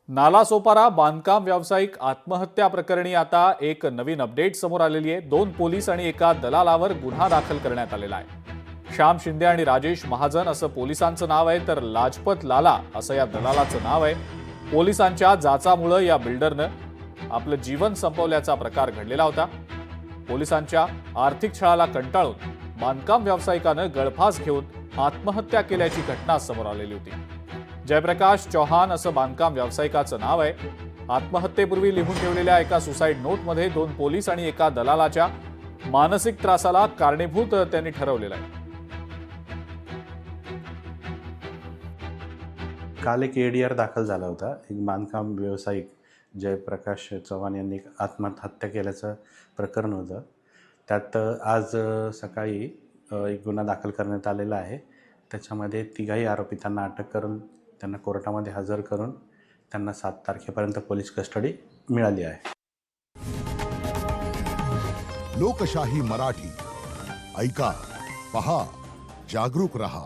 नालासोपारा बांधकाम व्यावसायिक आत्महत्या प्रकरणी आता एक नवीन अपडेट समोर आलेली आहे। 2 पोलीस आणि एका दलालावर गुन्हा दाखल करण्यात आलेला आहे। श्याम शिंदे आणि राजेश महाजन असं पोलिसांचं नाव आहे, तर लाजपत लाला असं या दलालाचं नाव आहे। पोलिसांच्या जाचामुळे या बिल्डरनं आपलं जीवन संपवल्याचा प्रकार घडलेला होता। पोलिसांच्या आर्थिक छळाला कंटाळून बांधकाम व्यावसायिकानं गळफास घेऊन आत्महत्या केल्याची घटना समोर आलेली होती। जयप्रकाश चौहान असं बांधकाम व्यावसायिकाचं नाव आहे। आत्महत्येपूर्वी लिहून ठेवलेल्या एका सुसाईड नोटमध्ये 2 पोलीस आणि एका दलालाच्या मानसिक त्रासाला कारणीभूत त्यांनी ठरवलेलं आहे। काल एक एडीआर दाखल झाला होता। एक बांधकाम व्यावसायिक जयप्रकाश चव्हाण यांनी आत्महत्या केल्याचं प्रकरण होतं। त्यात आज सकाळी एक गुन्हा दाखल करण्यात आलेला आहे। त्याच्यामध्ये तिघाही आरोपितांना अटक करून त्यांना कोर्टामध्ये हजर करून त्यांना 7 तारखेपर्यंत पोलीस कस्टडी मिळाली आहे। लोकशाही मराठी ऐका, पहा, जागरूक रहा।